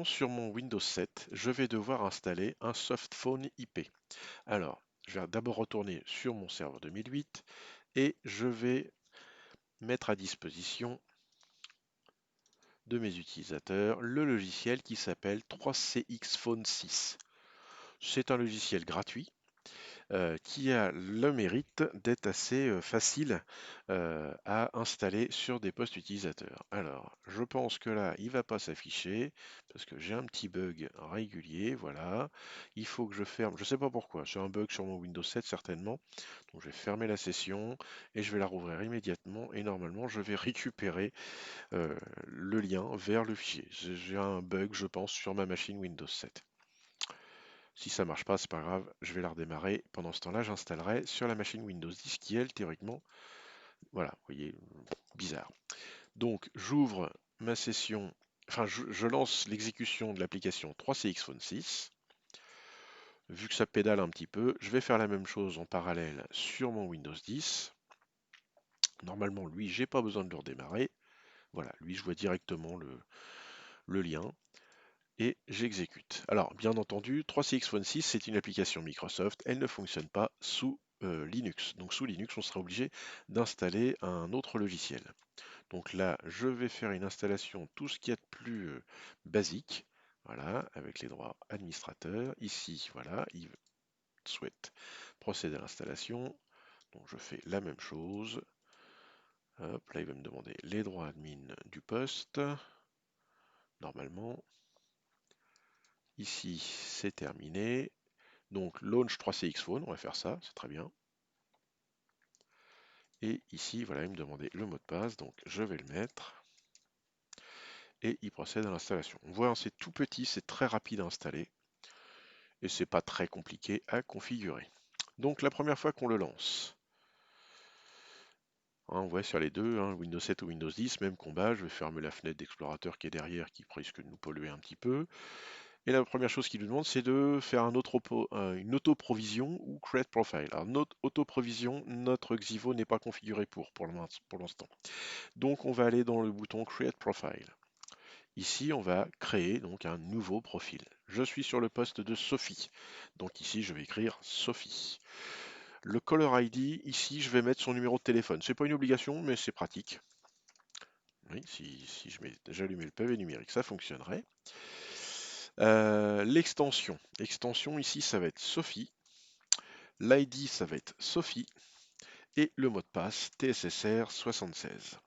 Sur mon Windows 7, je vais devoir installer un softphone IP. Alors, je vais d'abord retourner sur mon serveur 2008 et je vais mettre à disposition de mes utilisateurs le logiciel qui s'appelle 3CX Phone 6. C'est un logiciel gratuit qui a le mérite d'être assez facile à installer sur des postes utilisateurs. Alors, je pense que là, il ne va pas s'afficher parce que j'ai un petit bug régulier. Voilà, il faut que je ferme. Je ne sais pas pourquoi. C'est un bug sur mon Windows 7 certainement. Donc, je vais fermer la session et je vais la rouvrir immédiatement. Et normalement, je vais récupérer le lien vers le fichier. J'ai un bug, je pense, sur ma machine Windows 7. Si ça marche pas, c'est pas grave, je vais la redémarrer. Pendant ce temps-là, j'installerai sur la machine Windows 10 qui, elle, théoriquement, voilà, vous voyez, bizarre. Donc, j'ouvre ma session, enfin, je lance l'exécution de l'application 3CX Phone 6. Vu que ça pédale un petit peu, je vais faire la même chose en parallèle sur mon Windows 10. Normalement, lui, j'ai pas besoin de le redémarrer. Voilà, lui, je vois directement le lien. Et j'exécute. Alors, bien entendu, 3CX Phone 6, c'est une application Microsoft, elle ne fonctionne pas sous Linux. Donc sous Linux, on sera obligé d'installer un autre logiciel. Donc là, je vais faire une installation, tout ce qu'il y a de plus basique, voilà, avec les droits administrateurs. Ici, voilà, il souhaite procéder à l'installation. Donc je fais la même chose. Hop, là, il va me demander les droits admin du poste. Normalement, ici, c'est terminé. Donc Launch 3CX Phone, on va faire ça, c'est très bien. Et ici, voilà, il me demandait le mot de passe, donc je vais le mettre. Et il procède à l'installation. On voit, c'est tout petit, c'est très rapide à installer. Et c'est pas très compliqué à configurer. Donc la première fois qu'on le lance, on voit sur les deux, Windows 7 ou Windows 10, même combat, je vais fermer la fenêtre d'explorateur qui est derrière, qui risque de nous polluer un petit peu. Et la première chose qu'il nous demande, c'est de faire une auto-provision ou create profile. Alors, notre auto-provision, notre Xivo n'est pas configuré pour l'instant. Donc, on va aller dans le bouton create profile. Ici, on va créer donc un nouveau profil. Je suis sur le poste de Sophie. Donc ici, je vais écrire Sophie. Le caller ID, ici, je vais mettre son numéro de téléphone. C'est pas une obligation, mais c'est pratique. Oui, si j'allumais le pavé numérique, ça fonctionnerait. L'extension. Extension ici, ça va être Sophie. L'ID, ça va être Sophie. Et le mot de passe, TSSR76.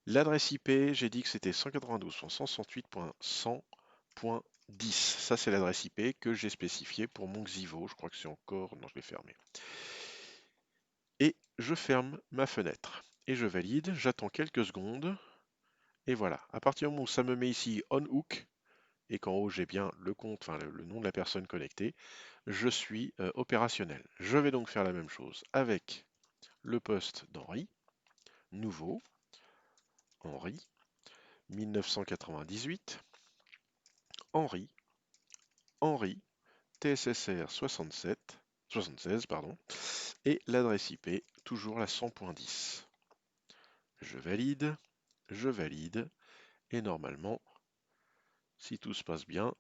L'adresse IP, j'ai dit que c'était 192.168.100.10. Ça, c'est l'adresse IP que j'ai spécifiée pour mon Xivo. Je crois que c'est encore... Non, je l'ai fermé. Et je ferme ma fenêtre. Et je valide. J'attends quelques secondes. Et voilà. À partir du moment où ça me met ici on hook, et qu'en haut j'ai bien le compte, enfin le nom de la personne connectée, je suis opérationnel. Je vais donc faire la même chose avec le poste d'Henri, nouveau, Henri, 1998, Henri, Henri, TSSR 67, 76, pardon, et l'adresse IP, toujours la 100.10. Je valide, et normalement, si tout se passe bien,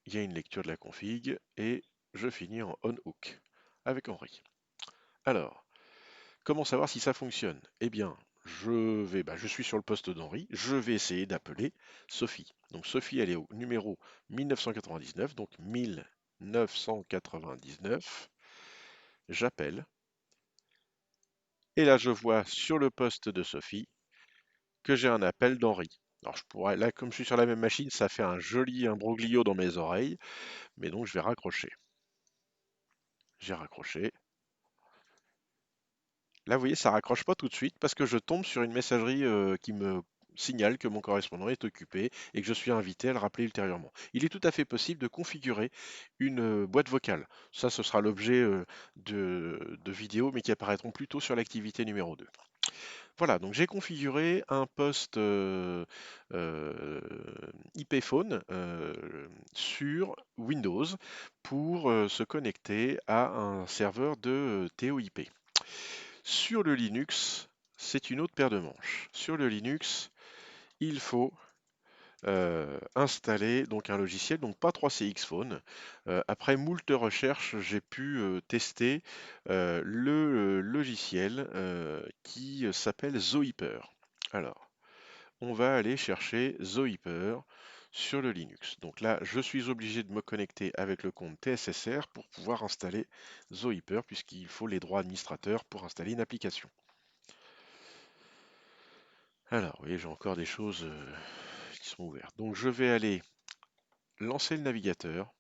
il y a une lecture de la config, et je finis en on-hook avec Henri. Alors, comment savoir si ça fonctionne? Eh bien, je suis sur le poste d'Henri, je vais essayer d'appeler Sophie. Donc Sophie, elle est au numéro 1999, donc 1999. J'appelle, et là je vois sur le poste de Sophie que j'ai un appel d'Henri. Alors je pourrais, là comme je suis sur la même machine, ça fait un joli imbroglio dans mes oreilles, mais donc je vais raccrocher. J'ai raccroché. Là, vous voyez, ça raccroche pas tout de suite parce que je tombe sur une messagerie qui me signale que mon correspondant est occupé et que je suis invité à le rappeler ultérieurement. Il est tout à fait possible de configurer une boîte vocale. Ça, ce sera l'objet de vidéos, mais qui apparaîtront plutôt sur l'activité numéro 2. Voilà, donc j'ai configuré un poste euh, IP phone sur Windows pour se connecter à un serveur de TOIP. Sur le Linux, c'est une autre paire de manches. Sur le Linux, il faut installer donc un logiciel, donc pas 3CX Phone. Après moult recherches, j'ai pu tester le logiciel qui s'appelle Zohyper. Alors, on va aller chercher Zohyper sur le Linux. Donc là, je suis obligé de me connecter avec le compte TSSR pour pouvoir installer Zohyper, puisqu'il faut les droits administrateurs pour installer une application. Alors, vous voyez, j'ai encore des choses qui sont ouvertes. Donc, je vais aller lancer le navigateur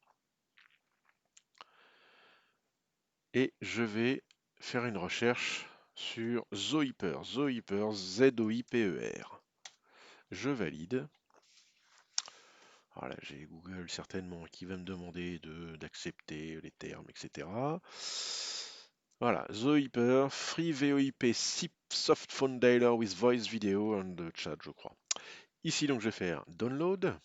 et je vais faire une recherche sur Zohyper. Zohyper, Z-O-I-P-E-R. Je valide. Alors là, j'ai Google certainement qui va me demander d'accepter les termes, etc. Voilà, Zohyper, Free VoIP SIP Soft Phone Dialer with Voice Video and Chat, je crois. Ici, donc, je vais faire Download.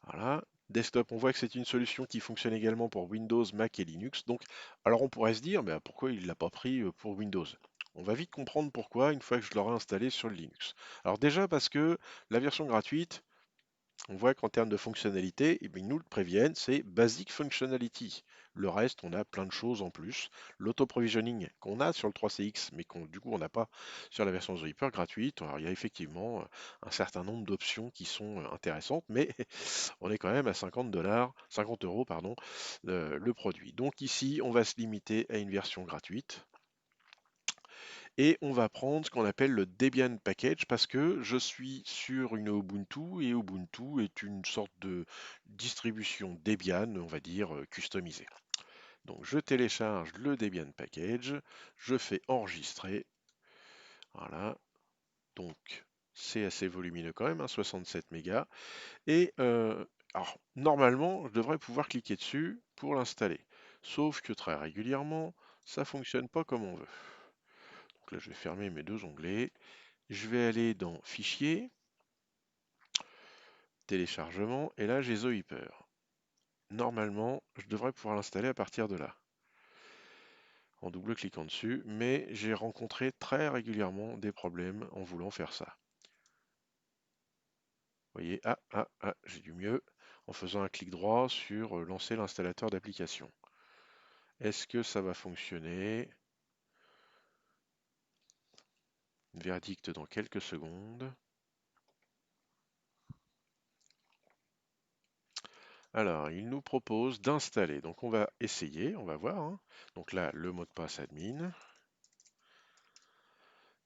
Voilà. Desktop, on voit que c'est une solution qui fonctionne également pour Windows, Mac et Linux. Donc, alors on pourrait se dire, mais pourquoi il ne l'a pas pris pour Windows? On va vite comprendre pourquoi une fois que je l'aurai installé sur le Linux. Alors déjà parce que la version gratuite, on voit qu'en termes de fonctionnalité, eh bien, ils nous le préviennent, c'est Basic Functionality. Le reste, on a plein de choses en plus. L'auto-provisioning qu'on a sur le 3CX, mais qu'on du coup on n'a pas sur la version Zohyper gratuite. Alors, il y a effectivement un certain nombre d'options qui sont intéressantes, mais on est quand même à 50 $, 50 euros, pardon, le produit. Donc ici, on va se limiter à une version gratuite. Et on va prendre ce qu'on appelle le Debian Package parce que je suis sur une Ubuntu et Ubuntu est une sorte de distribution Debian, on va dire, customisée. Donc je télécharge le Debian Package, je fais enregistrer. Voilà, donc c'est assez volumineux quand même, 67 mégas. Et alors, normalement, je devrais pouvoir cliquer dessus pour l'installer. Sauf que très régulièrement, ça fonctionne pas comme on veut. Donc là, je vais fermer mes deux onglets. Je vais aller dans Fichier, Téléchargement, et là, j'ai Zohyper. Normalement, je devrais pouvoir l'installer à partir de là, en double-cliquant dessus, mais j'ai rencontré très régulièrement des problèmes en voulant faire ça. Vous voyez, j'ai du mieux en faisant un clic droit sur Lancer l'installateur d'application. Est-ce que ça va fonctionner? Verdict dans quelques secondes. Alors, il nous propose d'installer. Donc, on va essayer, on va voir, hein. Donc là, le mot de passe admin.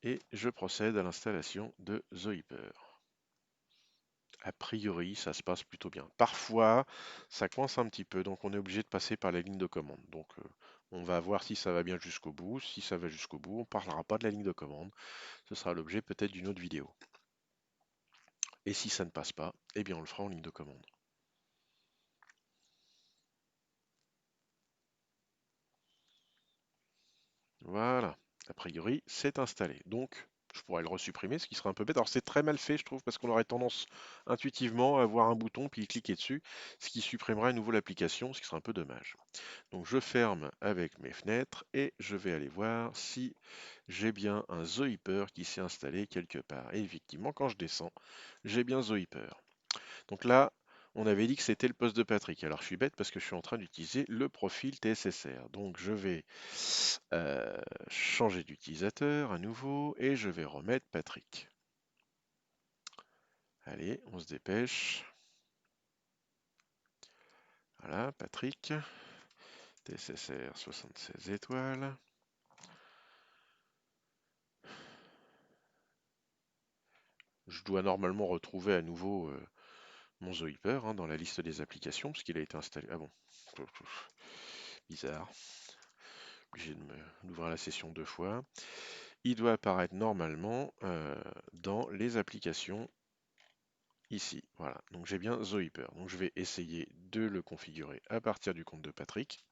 Et je procède à l'installation de Zohyper. A priori, ça se passe plutôt bien. Parfois, ça coince un petit peu, donc on est obligé de passer par la ligne de commande. Donc, on va voir si ça va bien jusqu'au bout. Si ça va jusqu'au bout, on ne parlera pas de la ligne de commande. Ce sera l'objet peut-être d'une autre vidéo. Et si ça ne passe pas, eh bien on le fera en ligne de commande. Voilà, a priori, c'est installé. Donc, je pourrais le resupprimer, ce qui serait un peu bête. Alors, c'est très mal fait, je trouve, parce qu'on aurait tendance intuitivement à voir un bouton, puis y cliquer dessus, ce qui supprimerait à nouveau l'application, ce qui serait un peu dommage. Donc, je ferme avec mes fenêtres et je vais aller voir si j'ai bien un Zohyper qui s'est installé quelque part. Et effectivement, quand je descends, j'ai bien Zohyper. Donc là, on avait dit que c'était le poste de Patrick. Alors je suis bête parce que je suis en train d'utiliser le profil TSSR. Donc je vais changer d'utilisateur à nouveau et je vais remettre Patrick. Allez, on se dépêche. Voilà, Patrick. TSSR 76 étoiles. Je dois normalement retrouver à nouveau mon Zohyper dans la liste des applications parce qu'il a été installé. Ah bon, bizarre. Obligé d'ouvrir la session deux fois. Il doit apparaître normalement dans les applications ici. Voilà, donc j'ai bien Zohyper. Donc je vais essayer de le configurer à partir du compte de Patrick.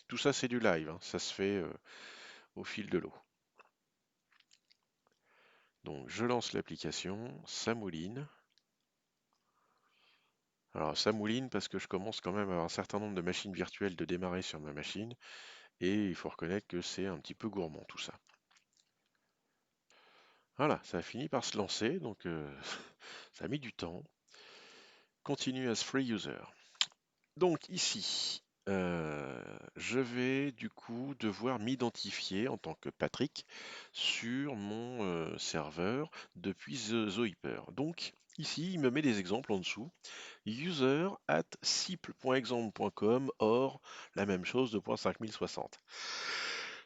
Tout ça c'est du live, ça se fait au fil de l'eau. Donc je lance l'application, ça mouline. Alors ça mouline parce que je commence quand même à avoir un certain nombre de machines virtuelles de démarrer sur ma machine et il faut reconnaître que c'est un petit peu gourmand tout ça. Voilà, ça a fini par se lancer, donc ça a mis du temps. Continue as free user. Donc ici, je vais du coup devoir m'identifier en tant que Patrick sur mon serveur depuis Zoiper. Donc ici, il me met des exemples en dessous. User at cible.example.com or la même chose de .5060.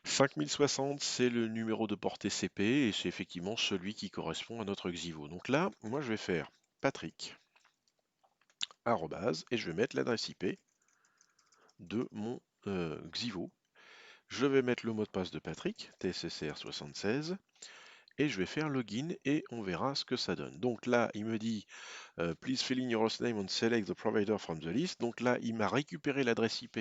5060, c'est le numéro de port TCP et c'est effectivement celui qui correspond à notre Xivo. Donc là, moi je vais faire Patrick, arrobase, et je vais mettre l'adresse IP de mon Xivo. Je vais mettre le mot de passe de Patrick, TSSR76, et je vais faire login et on verra ce que ça donne. Donc là, il me dit please fill in your hostname and select the provider from the list. Donc là, il m'a récupéré l'adresse IP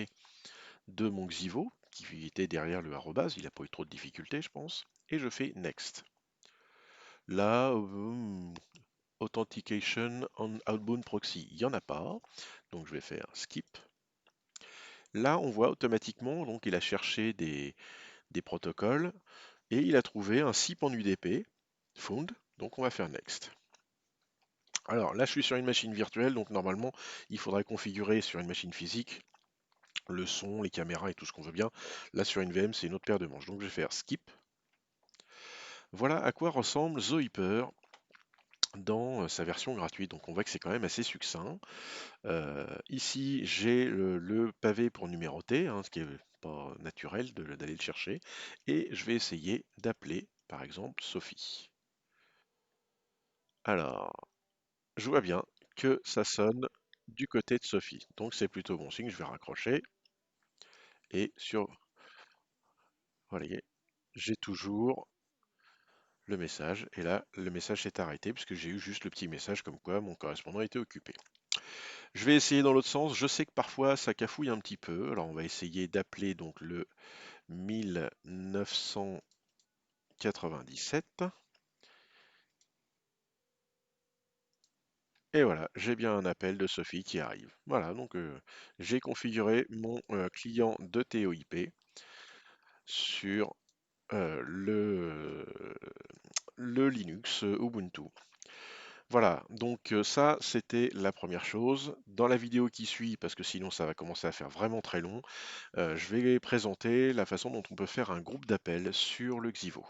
de mon Xivo, qui était derrière le arrobase, il n'a pas eu trop de difficultés, je pense, et je fais next. Là, authentication on outbound proxy, il n'y en a pas, donc je vais faire skip. Là, on voit automatiquement, donc il a cherché des protocoles et il a trouvé un SIP en UDP, found, donc on va faire next. Alors là, je suis sur une machine virtuelle, donc normalement, il faudrait configurer sur une machine physique le son, les caméras et tout ce qu'on veut bien. Là, sur une VM, c'est une autre paire de manches. Donc je vais faire skip. Voilà à quoi ressemble Zoiper dans sa version gratuite. Donc on voit que c'est quand même assez succinct. Ici, j'ai le pavé pour numéroter, hein, ce qui est pas naturel d'aller le chercher. Et je vais essayer d'appeler, par exemple, Sophie. Alors, je vois bien que ça sonne du côté de Sophie. Donc c'est plutôt bon signe, je vais raccrocher. Et sur, voilà, j'ai toujours le message. Et là, le message s'est arrêté puisque j'ai eu juste le petit message comme quoi mon correspondant était occupé. Je vais essayer dans l'autre sens. Je sais que parfois ça cafouille un petit peu. Alors on va essayer d'appeler donc le 1997. Et voilà, j'ai bien un appel de Sophie qui arrive. Voilà, donc j'ai configuré mon client de TOIP sur le Linux Ubuntu. Voilà, donc ça c'était la première chose. Dans la vidéo qui suit, parce que sinon ça va commencer à faire vraiment très long, je vais présenter la façon dont on peut faire un groupe d'appel sur le Xivo.